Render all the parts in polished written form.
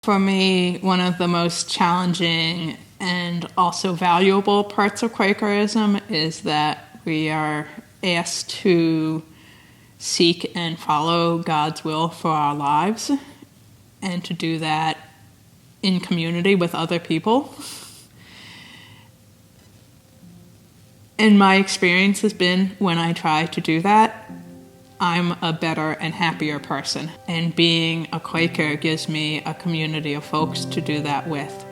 For me, one of the most challenging and also valuable parts of Quakerism is that we are asked to seek and follow God's will for our lives, and to do that in community with other people. And my experience has been, when I try to do that, I'm a better and happier person. And being a Quaker gives me a community of folks to do that with.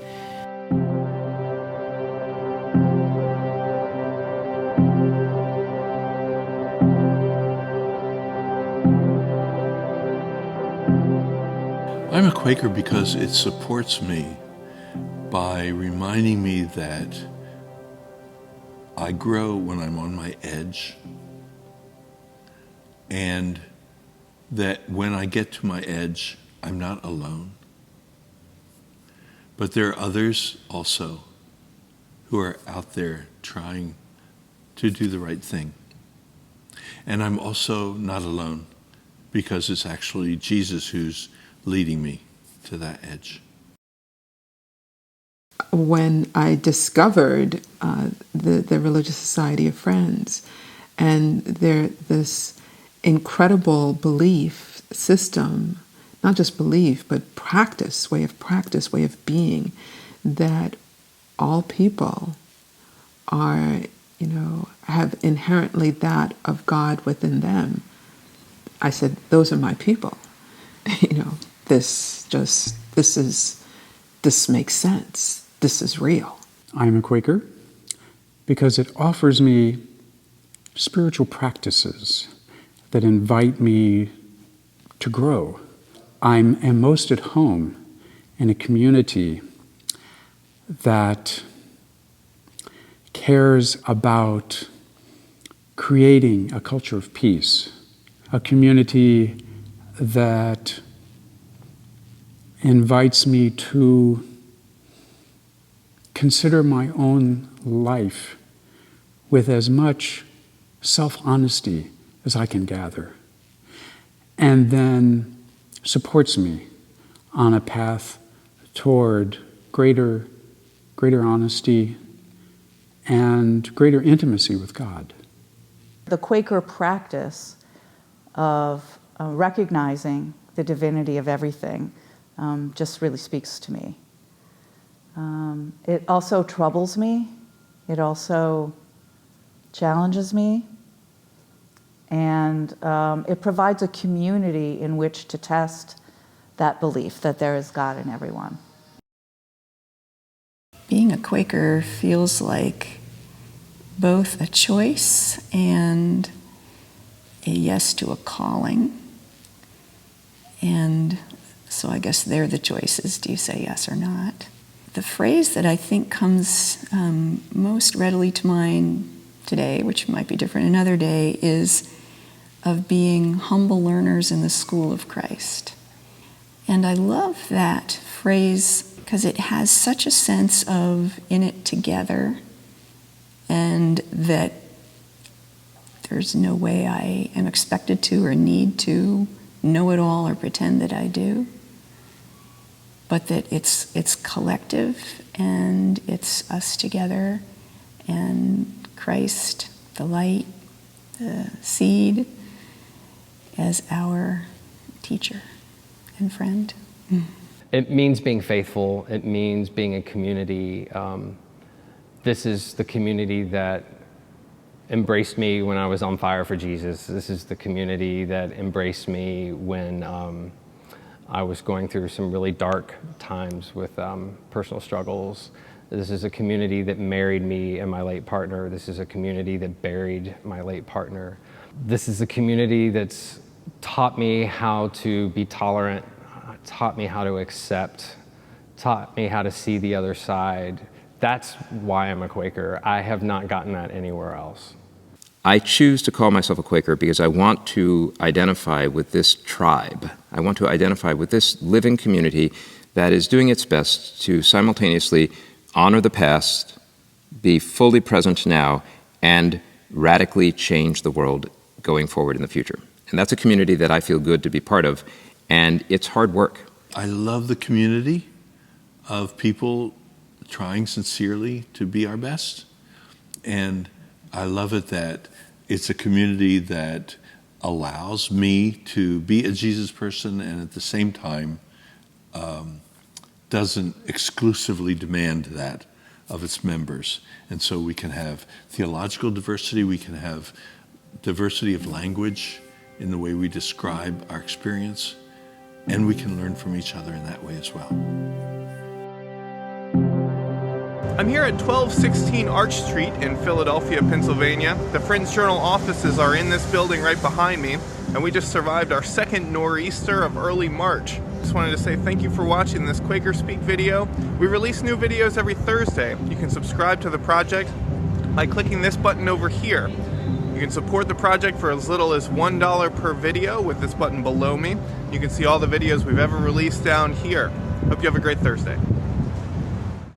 I'm a Quaker because it supports me by reminding me that I grow when I'm on my edge, and that when I get to my edge, I'm not alone. But there are others also who are out there trying to do the right thing. And I'm also not alone, because it's actually Jesus who's leading me to that edge. When I discovered the Religious Society of Friends and this incredible belief system, not just belief, but practice, way of being, that all people are, have inherently that of God within them. I said, those are my people. This makes sense. This is real. I'm a Quaker because it offers me spiritual practices that invite me to grow. I am most at home in a community that cares about creating a culture of peace, a community that invites me to consider my own life with as much self-honesty as I can gather, and then supports me on a path toward greater honesty and greater intimacy with God. The Quaker practice of recognizing the divinity of everything just really speaks to me. It also troubles me. It also challenges me. And it provides a community in which to test that belief that there is God in everyone. Being a Quaker feels like both a choice and a yes to a calling. And so I guess they're the choices. Do you say yes or not? The phrase that I think comes most readily to mind today, which might be different another day, is of being humble learners in the school of Christ. And I love that phrase because it has such a sense of in it together, and that there's no way I am expected to or need to know it all or pretend that I do, but that it's collective and it's us together and Christ, the light, the seed, as our teacher and friend. It means being faithful. It means being a community. This is the community that embraced me when I was on fire for Jesus. This is the community that embraced me when I was going through some really dark times with personal struggles. This is a community that married me and my late partner. This is a community that buried my late partner. This is a community that's taught me how to be tolerant, taught me how to accept, taught me how to see the other side. That's why I'm a Quaker. I have not gotten that anywhere else. I choose to call myself a Quaker because I want to identify with this tribe. I want to identify with this living community that is doing its best to simultaneously honor the past, be fully present now, and radically change the world going forward in the future. And that's a community that I feel good to be part of, and it's hard work. I love the community of people trying sincerely to be our best. And I love it that it's a community that allows me to be a Jesus person and at the same time doesn't exclusively demand that of its members. And so we can have theological diversity, we can have diversity of language in the way we describe our experience, and we can learn from each other in that way as well. I'm here at 1216 Arch Street in Philadelphia, Pennsylvania. The Friends Journal offices are in this building right behind me, and we just survived our second nor'easter of early March. Just wanted to say thank you for watching this QuakerSpeak video. We release new videos every Thursday. You can subscribe to the project by clicking this button over here. You can support the project for as little as $1 per video with this button below me. You can see all the videos we've ever released down here. Hope you have a great Thursday.